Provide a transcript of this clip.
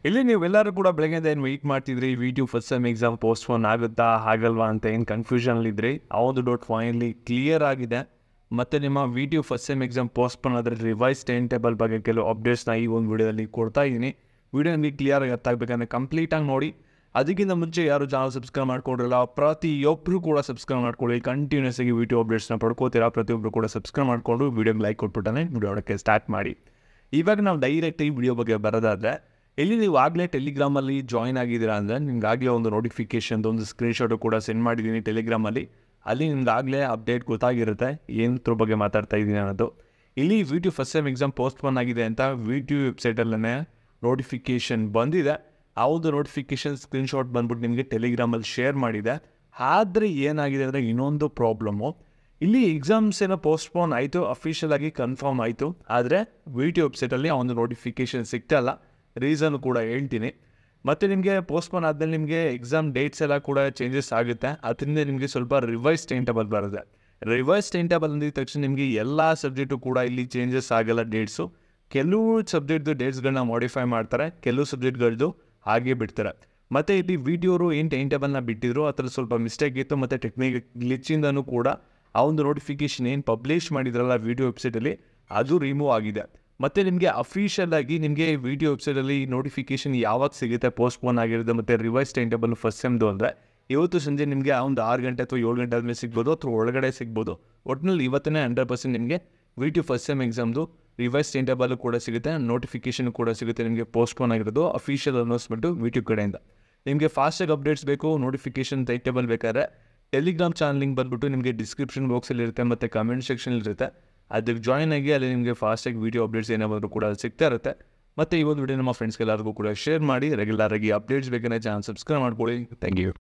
ಇಲ್ಲಿ ನೀವೆಲ್ಲರೂ ಕೂಡ ಬೆಳಗ್ಗೆಯಿಂದ ಏನು ವೆಯ್ಟ್ ಮಾಡ್ತಿದ್ರಿ, ವಿ2 ಫಸ್ಟ್ ಸೆಮ್ ಎಕ್ಸಾಮ್ ಪೋಸ್ಟ್‌ಪೋನ್ ಆಗುತ್ತಾ ಆಗಲ್ವಾ ಅಂತ ಏನು ಕನ್ಫ್ಯೂಷನಲ್ಲಿದ್ರಿ. ಆ ಒಂದು ಡೌಟ್ ಫೈನಲಿ ಕ್ಲಿಯರ್ ಆಗಿದೆ. ಮತ್ತು ನಿಮ್ಮ ವಿ2 ಫಸ್ಟ್ ಸೆಮ್ ಎಕ್ಸಾಮ್ ಪೋಸ್ಟ್‌ಪೋನ್ ಆದರೆ ರಿವೈಸ್ ಟೈಮ್ ಟೇಬಲ್ ಬಗ್ಗೆ ಕೆಲವು ಅಪ್ಡೇಟ್ಸ್ನ ಈ ಒಂದು ವಿಡಿಯೋದಲ್ಲಿ ಕೊಡ್ತಾ ಇದ್ದೀನಿ. ವಿಡಿಯೋ ನಿಮಗೆ ಕ್ಲಿಯರಾಗಿ ಅರ್ಥ ಆಗಬೇಕಂದ್ರೆ ಕಂಪ್ಲೀಟಾಗಿ ನೋಡಿ. ಅದಕ್ಕಿಂತ ಮುಂಚೆ ಯಾರು ಚಾನಲ್ ಸಬ್ಸ್ಕ್ರೈಬ್ ಮಾಡ್ಕೊಂಡಿರಲ್ಲ, ಪ್ರತಿಯೊಬ್ಬರು ಕೂಡ ಸಬ್ಸ್ಕ್ರೈಬ್ ಮಾಡ್ಕೊಳ್ಳಿ. ಕಂಟಿನ್ಯೂಸ್ ಆಗಿ ವಿ2 ಅಪ್ಡೇಟ್ಸ್ನ ಪಡ್ಕೋತೀರಾ. ಪ್ರತಿಯೊಬ್ಬರು ಕೂಡ ಸಬ್ಸ್ಕ್ರೈಬ್ ಮಾಡಿಕೊಂಡು ವಿಡಿಯೋಗೆ ಲೈಕ್ ಕೊಟ್ಬಿಟ್ಟಾನೆ ವಿಡಿಯೋ ನೋಡೋಕ್ಕೆ ಸ್ಟಾರ್ಟ್ ಮಾಡಿ. ಇವಾಗ ನಾವು ಡೈರೆಕ್ಟಾಗಿ ವಿಡಿಯೋ ಬಗ್ಗೆ ಬರೋದಾದರೆ, ಇಲ್ಲಿ ನೀವು ಆಗಲೇ ಟೆಲಿಗ್ರಾಮಲ್ಲಿ ಜಾಯ್ನ್ ಆಗಿದ್ದೀರಾ ಅಂದರೆ ನಿಮ್ಗಾಗಲೇ ಒಂದು ನೋಟಿಫಿಕೇಷನ್ದು ಒಂದು ಸ್ಕ್ರೀನ್ಶಾಟು ಕೂಡ ಸೆಂಡ್ ಮಾಡಿದ್ದೀನಿ ಟೆಲಿಗ್ರಾಮಲ್ಲಿ. ಅಲ್ಲಿ ನಿಮ್ಗಾಗಲೇ ಅಪ್ಡೇಟ್ ಗೊತ್ತಾಗಿರುತ್ತೆ ಏನದ್ರ ಬಗ್ಗೆ ಮಾತಾಡ್ತಾ ಇದ್ದೀನಿ ಅನ್ನೋದು. ಇಲ್ಲಿ ವಿ2 ಫಸ್ಟ್ ಸೆಮ್ ಎಕ್ಸಾಮ್ ಪೋಸ್ಟ್‌ಪೋನ್ ಆಗಿದೆ ಅಂತ ವಿ2 ವೆಬ್ಸೈಟಲ್ಲೇ ನೋಟಿಫಿಕೇಷನ್ ಬಂದಿದೆ. ಆ ಒಂದು ನೋಟಿಫಿಕೇಷನ್ ಸ್ಕ್ರೀನ್ಶಾಟ್ ಬಂದ್ಬಿಟ್ಟು ನಿಮಗೆ ಟೆಲಿಗ್ರಾಮಲ್ಲಿ ಶೇರ್ ಮಾಡಿದೆ. ಆದರೆ ಏನಾಗಿದೆ ಅಂದರೆ ಇನ್ನೊಂದು ಪ್ರಾಬ್ಲಮ್ಮು. ಇಲ್ಲಿ ಎಕ್ಸಾಮ್ಸ್ ಏನೋ ಪೋಸ್ಟ್‌ಪೋನ್ ಆಯಿತು, ಅಫಿಷಿಯಲ್ ಆಗಿ ಕನ್ಫರ್ಮ್ ಆಯಿತು. ಆದರೆ ವಿ2 ವೆಬ್ಸೈಟಲ್ಲಿ ಆ ಒಂದು ನೋಟಿಫಿಕೇಷನ್ ಸಿಗ್ತಾಯಿಲ್ಲ. ರೀಸನ್ ಕೂಡ ಹೇಳ್ತೀನಿ. ಮತ್ತು ನಿಮಗೆ ಪೋಸ್ಟ್‌ಪೋನ್ ಆದಮೇಲೆ ನಿಮಗೆ ಎಕ್ಸಾಮ್ ಡೇಟ್ಸ್ ಎಲ್ಲ ಕೂಡ ಚೇಂಜಸ್ ಆಗುತ್ತೆ. ಅದರಿಂದ ನಿಮಗೆ ಸ್ವಲ್ಪ ರಿವೈಸ್ ಟೈಮ್ ಟೇಬಲ್ ಬರುತ್ತೆ. ರಿವೈಸ್ ಟೈಮ್ ಟೇಬಲ್ ಅಂದಿದ ತಕ್ಷಣ ನಿಮಗೆ ಎಲ್ಲ ಸಬ್ಜೆಕ್ಟು ಕೂಡ ಇಲ್ಲಿ ಚೇಂಜಸ್ ಆಗಲ್ಲ ಡೇಟ್ಸು. ಕೆಲವು ಸಬ್ಜೆಕ್ಟ್ದು ಡೇಟ್ಸ್ಗಳನ್ನ ಮಾಡಿಫೈ ಮಾಡ್ತಾರೆ, ಕೆಲವು ಸಬ್ಜೆಕ್ಟ್ಗಳದ್ದು ಹಾಗೆ ಬಿಡ್ತಾರೆ. ಮತ್ತು ಇಲ್ಲಿ ವಿ2 ಏನು ಟೈಮ್ ಟೇಬಲ್ನ ಬಿಟ್ಟಿದ್ರು ಅದರಲ್ಲಿ ಸ್ವಲ್ಪ ಮಿಸ್ಟೇಕ್ ಇತ್ತು. ಮತ್ತು ಟೆಕ್ನಿಕಲ್ ಗ್ಲಿಚ್ಚಿಂದನೂ ಕೂಡ ಆ ಒಂದು ನೋಟಿಫಿಕೇಷನ್ ಏನು ಪಬ್ಲಿಷ್ ಮಾಡಿದ್ರಲ್ಲ ವಿ2 ವೆಬ್ಸೈಟಲ್ಲಿ ಅದು ರಿಮೂವ್ ಆಗಿದೆ. ಮತ್ತು ನಿಮಗೆ ಅಫಿಷಿಯಲ್ ಆಗಿ ನಿಮಗೆ ವಿ2 ವೆಬ್ಸೈಟಲ್ಲಿ ನೋಟಿಫಿಕೇಷನ್ ಯಾವಾಗ ಸಿಗುತ್ತೆ ಪೋಸ್ಟ್‌ಪೋನ್ ಆಗಿರೋದು ಮತ್ತು ರಿವೈಸ್ ಟೈಮ್ ಟೇಬಲ್ ಫಸ್ಟ್ ಸೆಮ್ದು ಅಂದರೆ ಇವತ್ತು ಸಂಜೆ ನಿಮಗೆ ಆ ಒಂದು 6 ಗಂಟೆ ಅಥವಾ 7 ಗಂಟೆ ಆದಮೇಲೆ ಸಿಗ್ಬೋದು ಅಥವಾ ಒಳಗಡೆ ಸಿಗ್ಬೋದು. ಒಟ್ಟಿನಲ್ಲಿ ಇವತ್ತೇ 100% ನಿಮಗೆ ವಿ2 ಫಸ್ಟ್ ಸೆಮ್ ಎಕ್ಸಾಮ್ದು ರಿವೈಸ್ ಟೈಮ್ ಟೇಬಲ್ ಕೂಡ ಸಿಗುತ್ತೆ, ನೋಟಿಫಿಕೇಷನ್ ಕೂಡ ಸಿಗುತ್ತೆ ನಿಮಗೆ ಪೋಸ್ಟ್‌ಪೋನ್ ಆಗಿರೋದು ಅಫಿಷಿಯಲ್ ಅನೌನ್ಸ್ಮೆಂಟು ವಿ2 ಕಡೆಯಿಂದ. ನಿಮಗೆ ಫಾಸ್ಟಾಗಿ ಅಪ್ಡೇಟ್ಸ್ ಬೇಕು, ನೋಟಿಫಿಕೇಷನ್ ಟೈಮ್ ಟೇಬಲ್ ಬೇಕಾದ್ರೆ ಟೆಲಿಗ್ರಾಮ್ ಚಾನಲ್ ಲಿಂಕ್ ಬಂದುಬಿಟ್ಟು ನಿಮಗೆ ಡಿಸ್ಕ್ರಿಪ್ಷನ್ ಬಾಕ್ಸಲ್ಲಿ ಇರುತ್ತೆ ಮತ್ತು ಕಮೆಂಟ್ ಸೆಕ್ಷನಲ್ಲಿ ಇರುತ್ತೆ. ಅದಕ್ಕೆ ಜಾಯ್ನ್ ಆಗಿ ಅಲ್ಲಿ ನಿಮಗೆ ಫಾಸ್ಟಾಗಿ ವೀಡಿಯೋ ಅಪ್ಡೇಟ್ಸ್ ಏನೇ ಬಂದರೂ ಕೂಡ ಸಿಗ್ತಾ ಇರುತ್ತೆ. ಮತ್ತು ಈ ಒಂದು ವಿಡಿಯೋ ನಮ್ಮ ಫ್ರೆಂಡ್ಸ್ಗೆಲ್ಲರಿಗೂ ಕೂಡ ಶೇರ್ ಮಾಡಿ. ರೆಗ್ಯುಲರ್ ಆಗಿ ಅಪ್ಡೇಟ್ಸ್ ಬೇಕಂದರೆ ಚಾನಲ್ ಸಬ್ಸ್ಕ್ರೈಬ್ ಮಾಡ್ಕೊಳ್ಳಿ. Thank you.